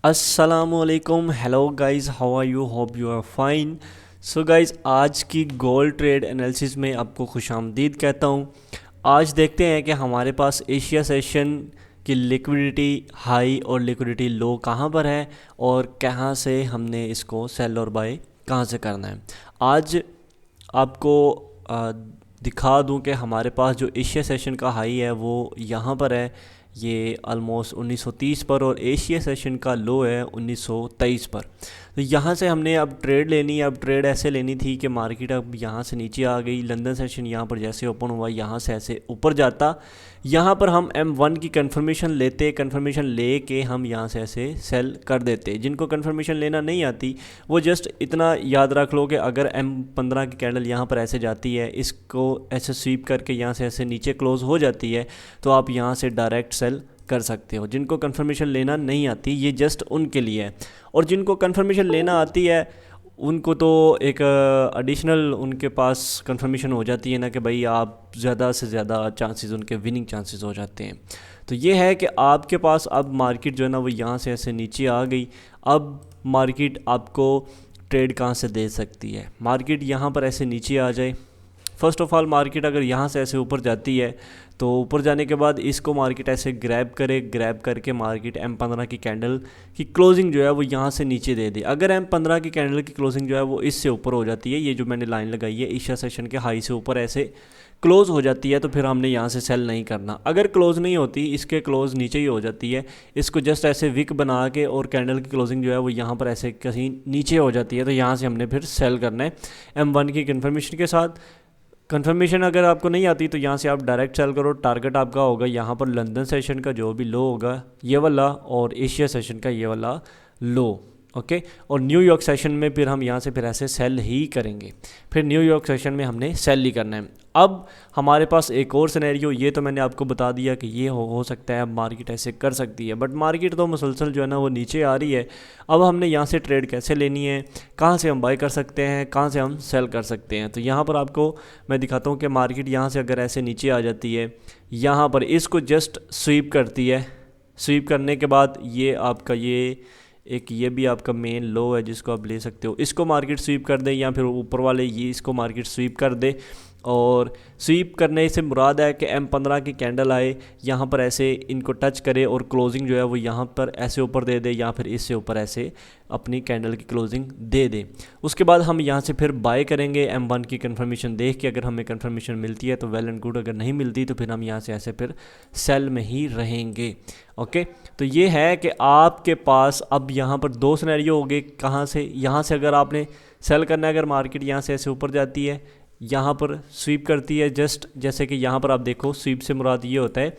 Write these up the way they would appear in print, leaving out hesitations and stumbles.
असलकुम, hello guys, how are you? Hope you are fine. So guys, आज की gold trade analysis में आपको खुशामदीद कहता हूँ। आज देखते हैं कि हमारे पास एशिया सेशन की लिक्विडिटी हाई और लिक्विडिटी लो कहाँ पर है और कहाँ से हमने इसको सेल और बाय कहाँ से करना है। आज आपको आ, दिखा दूं कि हमारे पास जो एशिया सेशन का हाई है वो यहाँ पर है, ये ऑलमोस्ट 1930 पर, और एशिया सेशन का लो है 1923 पर। तो यहाँ से हमने अब ट्रेड लेनी है। अब ट्रेड ऐसे लेनी थी कि मार्केट अब यहाँ से नीचे आ गई, लंदन सेशन यहाँ पर जैसे ओपन हुआ यहाँ से ऐसे ऊपर जाता, यहाँ पर हम M1 की कंफर्मेशन लेते, कंफर्मेशन ले के हम यहाँ से ऐसे सेल कर देते। जिनको कंफर्मेशन लेना नहीं आती वो जस्ट इतना याद रख लो कि अगर M15 की कैंडल यहाँ पर ऐसे जाती है, इसको ऐसे स्वीप करके यहाँ से ऐसे नीचे क्लोज हो जाती है, तो आप यहाँ से डायरेक्ट सेल कर सकते हो। जिनको कंफर्मेशन लेना नहीं आती ये जस्ट उनके लिए है, और जिनको कंफर्मेशन लेना आती है उनको तो एक एडिशनल उनके पास कंफर्मेशन हो जाती है ना, कि भाई आप ज़्यादा से ज़्यादा चांसेस, उनके विनिंग चांसेस हो जाते हैं। तो ये है कि आपके पास अब मार्केट जो है ना वो यहाँ से ऐसे नीचे आ गई। अब मार्केट आपको ट्रेड कहाँ से दे सकती है? मार्केट यहाँ पर ऐसे नीचे आ जाए। फ़र्स्ट ऑफ़ ऑल मार्केट अगर यहाँ से ऐसे ऊपर जाती है तो ऊपर जाने के बाद इसको मार्केट ऐसे ग्रैब करे, ग्रैब करके मार्केट M15 की कैंडल की क्लोजिंग जो है वो यहाँ से नीचे दे दे। अगर M15 की कैंडल की क्लोजिंग जो है वो इससे ऊपर हो जाती है, ये जो मैंने लाइन लगाई है एशिया सेशन के हाई से ऊपर ऐसे क्लोज़ हो जाती है, तो फिर हमने यहाँ से सेल नहीं करना। अगर क्लोज़ नहीं होती, इसके क्लोज़ नीचे ही हो जाती है, इसको जस्ट ऐसे विक बना के और कैंडल की क्लोजिंग जो है वो यहाँ पर ऐसे कहीं नीचे हो जाती है, तो यहाँ से हमने फिर सेल करना है M1 की कंफर्मेशन के साथ। कंफर्मेशन अगर आपको नहीं आती तो यहाँ से आप डायरेक्ट सेल करो। टारगेट आपका होगा यहाँ पर लंदन सेशन का जो भी लो होगा ये वाला, और एशिया सेशन का ये वाला लो। ओके, और न्यूयॉर्क सेशन में फिर हम यहाँ से फिर ऐसे सेल ही करेंगे। फिर न्यूयॉर्क सेशन में हमने सेल ही करना है। अब हमारे पास एक और सिनेरियो, ये तो मैंने आपको बता दिया कि ये हो सकता है, अब मार्केट ऐसे कर सकती है, बट मार्केट तो मुसलसल जो है ना वो नीचे आ रही है। अब हमने यहाँ से ट्रेड कैसे लेनी है, कहाँ से हम बाय कर सकते हैं, कहाँ से हम सेल कर सकते हैं। तो यहाँ पर आपको मैं दिखाता हूँ कि मार्केट यहाँ से अगर ऐसे नीचे आ जाती है, यहाँ पर इसको जस्ट स्वीप करती है। स्वीप करने के बाद ये आपका ये भी आपका मेन लो है जिसको आप ले सकते हो, इसको मार्केट स्वीप कर दे, या फिर ऊपर वाले ये इसको मार्केट स्वीप कर दे। और स्वीप करने से मुराद है कि M15 की कैंडल आए, यहाँ पर ऐसे इनको टच करे और क्लोजिंग जो है वो यहाँ पर ऐसे ऊपर दे दे, या फिर इससे ऊपर ऐसे अपनी कैंडल की क्लोजिंग दे दे। उसके बाद हम यहाँ से फिर बाय करेंगे M1 की कंफर्मेशन देख के। अगर हमें कंफर्मेशन मिलती है तो वेल एंड गुड, अगर नहीं मिलती तो फिर हम यहाँ से ऐसे फिर सेल में ही रहेंगे। ओके, तो ये है कि आपके पास अब यहाँ पर दो सिनेरियो हो गए। कहाँ से? यहाँ से अगर आपने सेल करना है, अगर मार्केट यहाँ से ऐसे ऊपर जाती है, यहाँ पर स्वीप करती है, जस्ट जैसे कि यहाँ पर आप देखो, स्वीप से मुराद ये होता है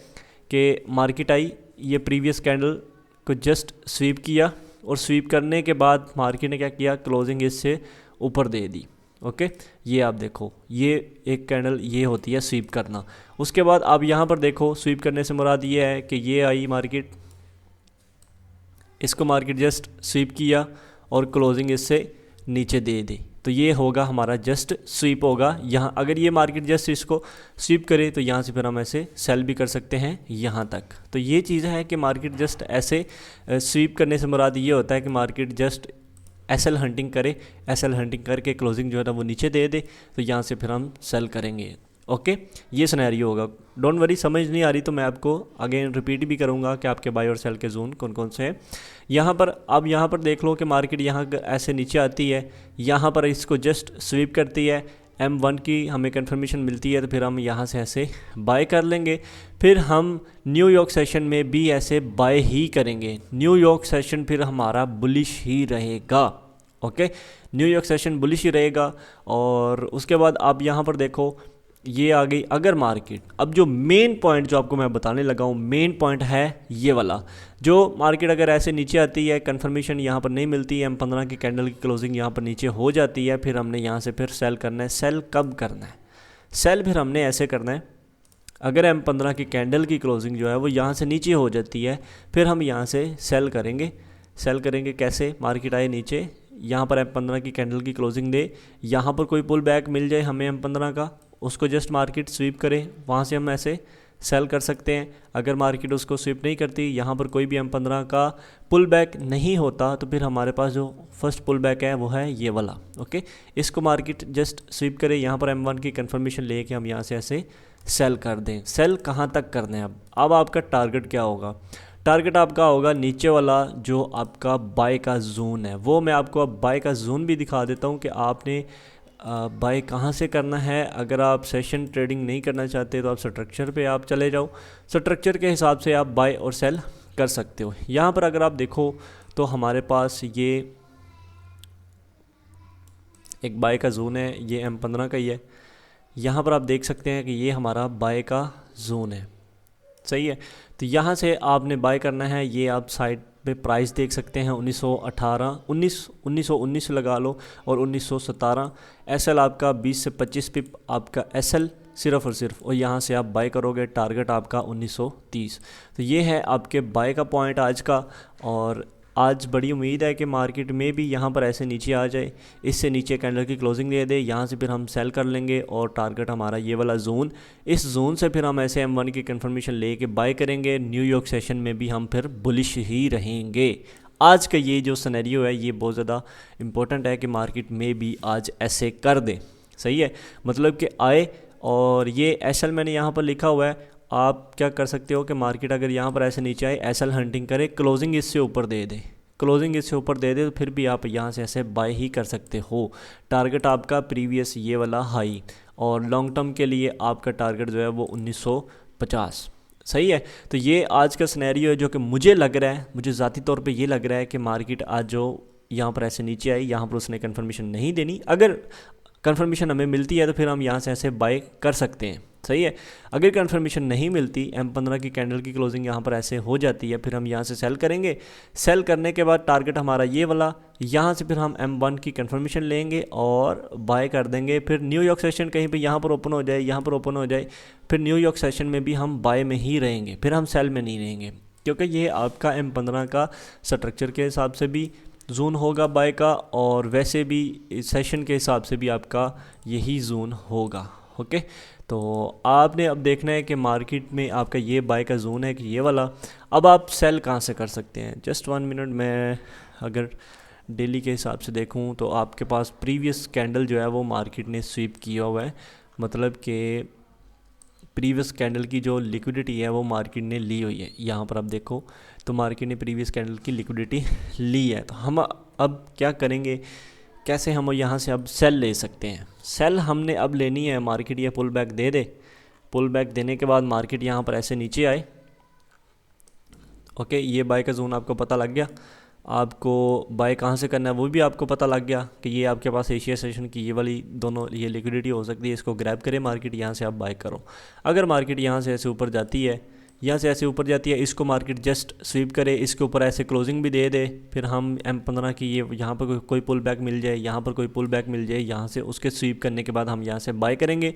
कि मार्केट आई, ये प्रीवियस कैंडल को जस्ट स्वीप किया, और स्वीप करने के बाद मार्केट ने क्या किया, क्लोजिंग इससे ऊपर दे दी। ओके, ये आप देखो, ये एक कैंडल ये होती है स्वीप करना। उसके बाद आप यहाँ पर देखो, स्वीप करने से मुराद ये है कि ये आई मार्केट, इसको मार्केट जस्ट स्वीप किया और क्लोजिंग इससे नीचे दे दी, तो ये होगा हमारा जस्ट स्वीप होगा। यहाँ अगर ये मार्केट जस्ट इसको स्वीप करे तो यहाँ से फिर हम ऐसे सेल भी कर सकते हैं यहाँ तक। तो ये चीज़ है कि मार्केट जस्ट ऐसे स्वीप करने से मुराद ये होता है कि मार्केट जस्ट एसएल हंटिंग करे, एसएल हंटिंग करके क्लोजिंग जो है ना वो नीचे दे दे, तो यहाँ से फिर हम सेल करेंगे। ओके, ये सिनेरियो होगा। डोंट वरी, समझ नहीं आ रही तो मैं आपको अगेन रिपीट भी करूँगा कि आपके बाय और सेल के जोन कौन कौन से हैं। यहाँ पर अब यहाँ पर देख लो कि मार्केट यहाँ ऐसे नीचे आती है, यहाँ पर इसको जस्ट स्वीप करती है, M1 की हमें कंफर्मेशन मिलती है, तो फिर हम यहाँ से ऐसे बाय कर लेंगे। फिर हम न्यूयॉर्क सेशन में भी ऐसे बाय ही करेंगे। न्यूयॉर्क सेशन फिर हमारा बुलिश ही रहेगा। ओके, न्यूयॉर्क सेशन बुलिश ही रहेगा। और उसके बाद आप यहाँ पर देखो, ये आ गई अगर मार्केट, अब जो मेन पॉइंट जो आपको मैं बताने लगा हूँ, मेन पॉइंट है ये वाला, जो मार्केट अगर ऐसे नीचे आती है, कंफर्मेशन यहाँ पर नहीं मिलती है, M15 की कैंडल की क्लोजिंग यहाँ पर नीचे हो जाती है, फिर हमने यहाँ से फिर सेल करना है। सेल कब करना है? सेल फिर हमने ऐसे करना है, अगर M15 की कैंडल की क्लोजिंग जो है वो यहाँ से नीचे हो जाती है, फिर हम यहाँ से सेल करेंगे। सेल करेंगे कैसे? मार्केट आए नीचे, यहाँ पर M15 की कैंडल की क्लोजिंग दे, यहाँ पर कोई पुल बैक मिल जाए हमें M15 का, उसको जस्ट मार्केट स्वीप करे, वहाँ से हम ऐसे सेल कर सकते हैं। अगर मार्केट उसको स्वीप नहीं करती, यहाँ पर कोई भी M15 का पुल बैक नहीं होता, तो फिर हमारे पास जो फर्स्ट पुल बैक है वो है ये वाला। ओके, इसको मार्केट जस्ट स्वीप करे, यहाँ पर M1 की कंफर्मेशन लेके हम यहाँ से ऐसे सेल कर दें। सेल कहाँ तक करना है? अब आपका टारगेट क्या होगा? टारगेट आपका होगा नीचे वाला जो आपका बाय का जोन है, वो मैं आपको अब बाय का जोन भी दिखा देता हूँ कि आपने बाय कहाँ से करना है। अगर आप सेशन ट्रेडिंग नहीं करना चाहते तो आप स्ट्रक्चर पे आप चले जाओ, स्ट्रक्चर के हिसाब से आप बाय और सेल कर सकते हो। यहाँ पर अगर आप देखो तो हमारे पास ये एक बाय का जोन है, ये M15 का ही है। यहाँ पर आप देख सकते हैं कि ये हमारा बाय का जोन है, सही है। तो यहाँ से आपने बाय करना है। ये आप साइड पे प्राइस देख सकते हैं 1919 लगा लो और 1917। एसएल आपका 20 से 25 पिप आपका एसएल सिर्फ और सिर्फ, और यहाँ से आप बाय करोगे। टारगेट आपका 1930। तो ये है आपके बाय का पॉइंट आज का। और आज बड़ी उम्मीद है कि मार्केट में भी यहाँ पर ऐसे नीचे आ जाए, इससे नीचे कैंडल की क्लोजिंग दे दे, यहाँ से फिर हम सेल कर लेंगे और टारगेट हमारा ये वाला जोन, इस जोन से फिर हम ऐसे M1 की कंफर्मेशन लेके बाय करेंगे। न्यूयॉर्क सेशन में भी हम फिर बुलिश ही रहेंगे। आज का ये जो सिनेरियो है ये बहुत ज़्यादा इंपॉर्टेंट है कि मार्केट में भी आज ऐसे कर दे, सही है। मतलब कि आए, और ये एसएल मैंने यहाँ पर लिखा हुआ है। आप क्या कर सकते हो कि मार्केट अगर यहाँ पर ऐसे नीचे आए, एसएल हंटिंग करे, क्लोजिंग इससे ऊपर दे दे, क्लोजिंग इससे ऊपर दे दे, तो फिर भी आप यहाँ से ऐसे बाय ही कर सकते हो। टारगेट आपका प्रीवियस ये वाला हाई, और लॉन्ग टर्म के लिए आपका टारगेट जो है वो 1950, सही है। तो ये आज का सिनेरियो है जो कि मुझे लग रहा है, मुझे ज़ाती तौर पे ये लग रहा है कि मार्केट आज जो यहाँ पर ऐसे नीचे आई, यहाँ पर उसने कंफर्मेशन नहीं देनी। अगर कंफर्मेशन हमें मिलती है तो फिर हम यहाँ से ऐसे बाय कर सकते हैं, सही है। अगर कंफर्मेशन नहीं मिलती, M15 की कैंडल की क्लोजिंग यहाँ पर ऐसे हो जाती है, फिर हम यहाँ से सेल करेंगे। सेल करने के बाद टारगेट हमारा ये वाला, यहाँ से फिर हम M1 की कंफर्मेशन लेंगे और बाय कर देंगे। फिर न्यूयॉर्क सेशन कहीं पे यहाँ पर ओपन हो जाए, यहाँ पर ओपन हो जाए, फिर न्यूयॉर्क सेशन में भी हम बाय में ही रहेंगे, फिर हम सेल में नहीं रहेंगे, क्योंकि ये आपका M15 का स्ट्रक्चर के हिसाब से भी जोन होगा बाय का, और वैसे भी सेशन के हिसाब से भी आपका यही जोन होगा। ओके, तो आपने अब देखना है कि मार्केट में आपका ये बाय का जोन है कि ये वाला। अब आप सेल कहाँ से कर सकते हैं? जस्ट 1 मिनट, मैं अगर डेली के हिसाब से देखूं तो आपके पास प्रीवियस कैंडल जो है वो मार्केट ने स्वीप किया हुआ है, मतलब कि प्रीवियस कैंडल की जो लिक्विडिटी है वो मार्केट ने ली हुई है। यहाँ पर आप देखो तो मार्केट ने प्रीवियस कैंडल की लिक्विडिटी ली है। तो हम अब क्या करेंगे, कैसे हम यहाँ से अब सेल ले सकते हैं? सेल हमने अब लेनी है, मार्केट ये पुल बैक दे दे, पुल बैक देने के बाद मार्केट यहाँ पर ऐसे नीचे आए। ओके, ये बाय का जोन आपको पता लग गया। आपको बाय कहाँ से करना है वो भी आपको पता लग गया कि ये आपके पास एशिया सेशन की ये वाली दोनों ये लिक्विडिटी हो सकती है, इसको ग्रैब करें मार्केट, यहाँ से आप बाय करो। अगर मार्केट यहाँ से ऐसे ऊपर जाती है, यहाँ से ऐसे ऊपर जाती है, इसको मार्केट जस्ट स्वीप करे, इसके ऊपर ऐसे क्लोजिंग भी दे दे, फिर हम M15 की ये यहाँ पर कोई पुल बैक मिल जाए, यहाँ पर कोई पुल बैक मिल जाए, यहाँ से उसके स्वीप करने के बाद हम यहाँ से बाय करेंगे।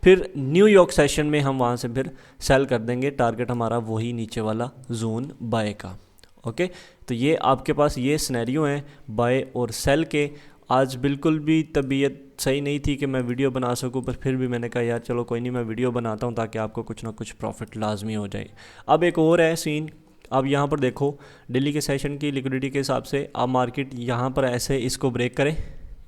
फिर न्यूयॉर्क सेशन में हम वहाँ से फिर सेल कर देंगे। टारगेट हमारा वही नीचे वाला जोन बाय का। ओके, तो ये आपके पास ये सिनेरियो हैं बाय और सेल के। आज बिल्कुल भी तबीयत सही नहीं थी कि मैं वीडियो बना सकूं, पर फिर भी मैंने कहा यार चलो कोई नहीं, मैं वीडियो बनाता हूं ताकि आपको कुछ ना कुछ प्रॉफिट लाजमी हो जाए। अब एक और है सीन, अब यहाँ पर देखो दिल्ली के सेशन की लिक्विडिटी के हिसाब से अब मार्केट यहाँ पर ऐसे इसको ब्रेक करे,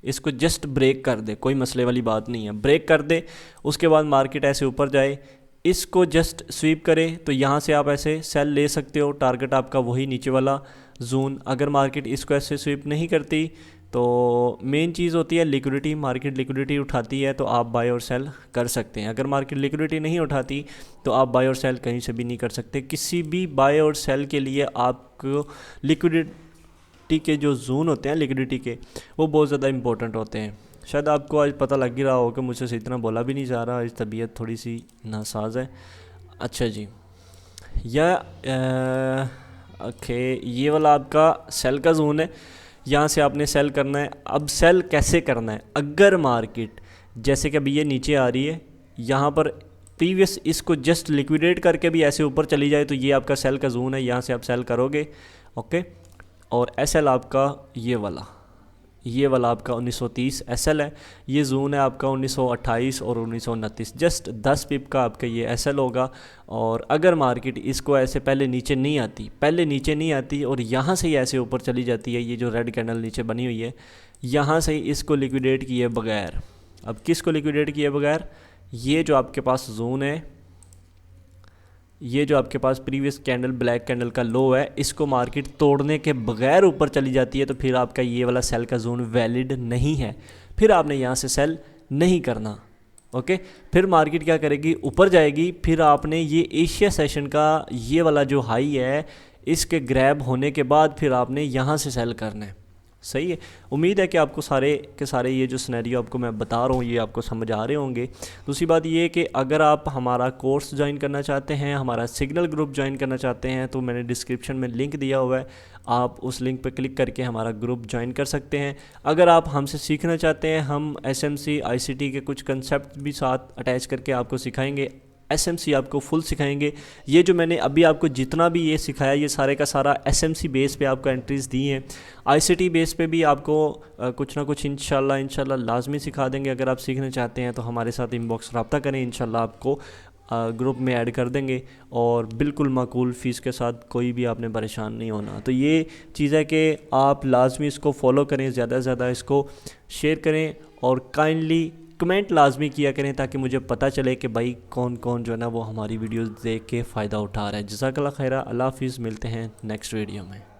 इसको जस्ट ब्रेक कर दे, कोई मसले वाली बात नहीं है, ब्रेक कर दे। उसके बाद मार्केट ऐसे ऊपर जाए, इसको जस्ट स्वीप करे, तो यहाँ से आप ऐसे सेल ले सकते हो। टारगेट आपका वही नीचे वाला जोन। अगर मार्केट इसको ऐसे स्वीप नहीं करती तो मेन चीज़ होती है लिक्विडिटी, मार्केट लिक्विडिटी उठाती है तो आप बाय और सेल कर सकते हैं। अगर मार्केट लिक्विडिटी नहीं उठाती तो आप बाय और सेल कहीं से भी नहीं कर सकते। किसी भी बाय और सेल के लिए आपको लिक्विडिटी के जो जोन होते हैं लिक्विडिटी के, वो बहुत ज़्यादा इंपॉर्टेंट होते हैं। शायद आपको आज पता लग ही रहा हो कि मुझसे से इतना बोला भी नहीं जा रहा, आज तबीयत थोड़ी सी नासाज है। अच्छा जी, ओके, ये वाला आपका सेल का जोन है, यहाँ से आपने सेल करना है। अब सेल कैसे करना है? अगर मार्केट जैसे कि अभी ये नीचे आ रही है, यहाँ पर प्रीवियस इसको जस्ट लिक्विडेट करके भी ऐसे ऊपर चली जाए तो ये आपका सेल का जोन है, यहाँ से आप सेल करोगे। ओके, और एसएल आपका ये वाला, ये वाला आपका 1930 SL है। ये जून है आपका 1928 और 1929, जस्ट 10 पिप का आपका ये SL होगा। और अगर मार्केट इसको ऐसे पहले नीचे नहीं आती और यहाँ से ही ऐसे ऊपर चली जाती है, ये जो रेड कैंडल नीचे बनी हुई है, यहाँ से ही इसको लिक्विडेट किए बगैर, अब किसको लिक्विडेट किए बगैर, ये जो आपके पास जोन है, ये जो आपके पास प्रीवियस कैंडल ब्लैक कैंडल का लो है, इसको मार्केट तोड़ने के बगैर ऊपर चली जाती है, तो फिर आपका ये वाला सेल का जोन वैलिड नहीं है, फिर आपने यहाँ से सेल नहीं करना। ओके, फिर मार्केट क्या करेगी, ऊपर जाएगी, फिर आपने ये एशिया सेशन का ये वाला जो हाई है, इसके ग्रैब होने के बाद फिर आपने यहाँ से सेल करना है। सही है। उम्मीद है कि आपको सारे के सारे ये जो सिनेरियो आपको मैं बता रहा हूँ ये आपको समझ आ रहे होंगे। दूसरी बात ये कि अगर आप हमारा कोर्स ज्वाइन करना चाहते हैं, हमारा सिग्नल ग्रुप ज्वाइन करना चाहते हैं, तो मैंने डिस्क्रिप्शन में लिंक दिया हुआ है, आप उस लिंक पर क्लिक करके हमारा ग्रुप ज्वाइन कर सकते हैं। अगर आप हमसे सीखना चाहते हैं, हम SMC ICT के कुछ कंसेप्ट भी साथ अटैच करके आपको सिखाएंगे, SMC आपको फुल सिखाएंगे। ये जो मैंने अभी आपको जितना भी ये सिखाया, ये सारे का सारा SMC बेस पे आपको एंट्रीज़ दी हैं। ICT बेस पे भी आपको कुछ ना कुछ इंशाल्लाह लाजमी सिखा देंगे। अगर आप सीखना चाहते हैं तो हमारे साथ इनबॉक्स रब्ता करें, इंशाल्लाह आपको ग्रुप में ऐड कर देंगे, और बिल्कुल माकूल फ़ीस के साथ, कोई भी आपने परेशान नहीं होना। तो ये चीज़ है कि आप लाजमी इसको फॉलो करें, ज़्यादा से ज़्यादा इसको शेयर करें, और काइंडली कमेंट लाजमी किया करें ताकि मुझे पता चले कि भाई कौन कौन जो है ना वो हमारी वीडियोस देख के फ़ायदा उठा रहा है। जज़ाकल्लाह खैरा, अल्लाह हाफ़िज़, मिलते हैं नेक्स्ट वीडियो में।